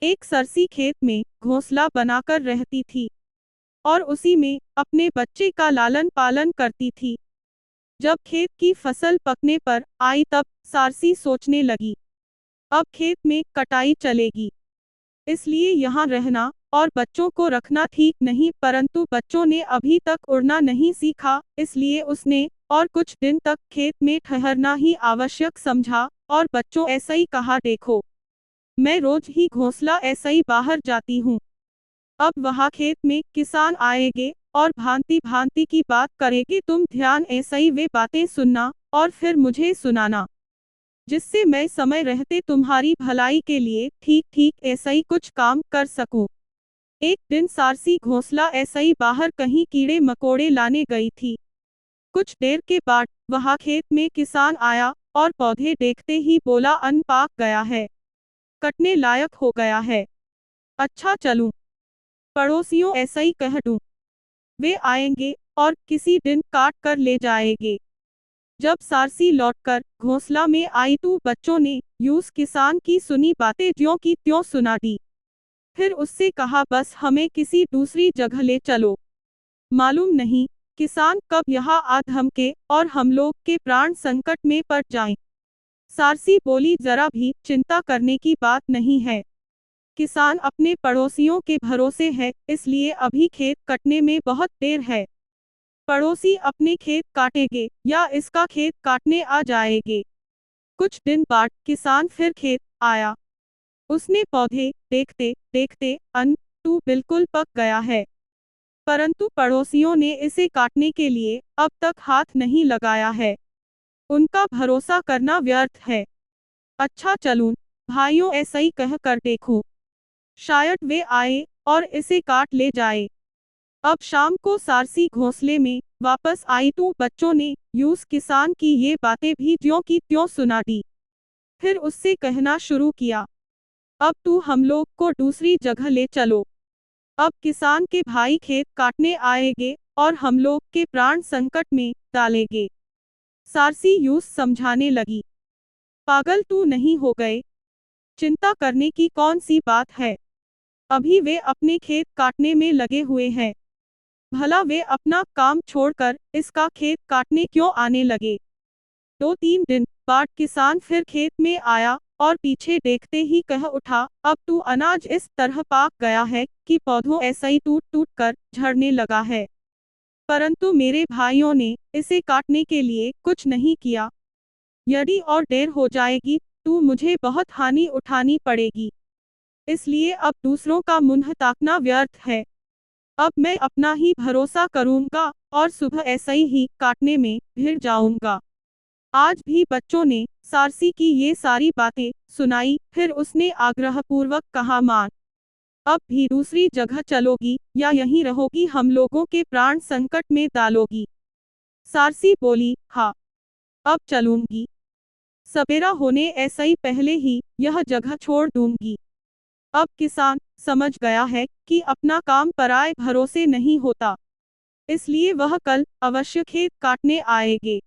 एक सरसी खेत में घोंसला बनाकर रहती थी और उसी में अपने बच्चे का लालन पालन करती थी। जब खेत की फसल पकने पर आई तब सारसी सोचने लगी, अब खेत में कटाई चलेगी, इसलिए यहाँ रहना और बच्चों को रखना ठीक नहीं। परंतु बच्चों ने अभी तक उड़ना नहीं सीखा, इसलिए उसने और कुछ दिन तक खेत में ठहरना ही आवश्यक समझा और बच्चों ऐसा ही कहा, देखो मैं रोज ही घोंसला ऐसा ही बाहर जाती हूँ। अब वहाँ खेत में किसान आएंगे और भांति भांति की बात करेंगे, तुम ध्यान ऐसा ही वे बातें सुनना और फिर मुझे सुनाना, जिससे मैं समय रहते तुम्हारी भलाई के लिए ठीक ठीक ऐसा ही कुछ काम कर सकूं। एक दिन सारसी घोंसला ऐसा ही बाहर कहीं कीड़े मकोड़े लाने गई थी। कुछ देर के बाद वहाँ खेत में किसान आया और पौधे देखते ही बोला, अन्न पाक गया है, कटने लायक हो गया है, अच्छा चलूं पड़ोसियों ऐसा ही कह दूं, वे आएंगे और किसी दिन काट कर ले जाएंगे। जब सारसी लौटकर घोंसला में आई तो बच्चों ने यूस किसान की सुनी बातें ज्यों की त्यों सुना दी। फिर उससे कहा, बस हमें किसी दूसरी जगह ले चलो, मालूम नहीं किसान कब यहाँ आ धमके और हम लोग के प्राण संकट में पड़ जाएं। सारसी बोली, जरा भी चिंता करने की बात नहीं है, किसान अपने पड़ोसियों के भरोसे है, इसलिए अभी खेत कटने में बहुत देर है, पड़ोसी अपने खेत काटेंगे या इसका खेत काटने आ जाएंगे। कुछ दिन बाद किसान फिर खेत आया, उसने पौधे देखते देखते अन्न तो बिल्कुल पक गया है, परंतु पड़ोसियों ने इसे काटने के लिए अब तक हाथ नहीं लगाया है, उनका भरोसा करना व्यर्थ है, अच्छा चलूं भाइयों ऐसा ही कह कर देखूं, शायद वे आए और इसे काट ले जाए। अब शाम को सारसी घोंसले में वापस आई तो बच्चों ने यूस किसान की ये बातें भी ज्यों की त्यों सुना दी। फिर उससे कहना शुरू किया, अब तू हम लोग को दूसरी जगह ले चलो, अब किसान के भाई खेत काटने आएंगे और हम लोग के प्राण संकट में डालेंगे। सारसी यूस समझाने लगी, पागल तू नहीं हो गए, चिंता करने की कौन सी बात है, अभी वे अपने खेत काटने में लगे हुए हैं, भला वे अपना काम छोड़कर इसका खेत काटने क्यों आने लगे। 2-3 दिन बाद किसान फिर खेत में आया और पीछे देखते ही कह उठा, अब तो अनाज इस तरह पाक गया है कि पौधों ऐसा ही टूट टूट कर झड़ने लगा है, परंतु मेरे भाइयों ने इसे काटने के लिए कुछ नहीं किया, यदि और देर हो जाएगी तो मुझे बहुत हानि उठानी पड़ेगी, इसलिए अब दूसरों का मुंह ताकना व्यर्थ है, अब मैं अपना ही भरोसा करूंगा और सुबह ऐसा ही काटने में भिड़ जाऊंगा। आज भी बच्चों ने सारसी की ये सारी बातें सुनाई, फिर उसने आग्रहपूर्वक कहा, मान अब भी दूसरी जगह चलोगी या यहीं रहोगी, हम लोगों के प्राण संकट में डालोगी। सारसी बोली, हाँ अब चलूंगी, सवेरा होने ऐसा ही पहले ही यह जगह छोड़ दूंगी। अब किसान समझ गया है कि अपना काम पराए भरोसे नहीं होता, इसलिए वह कल अवश्य खेत काटने आएंगे।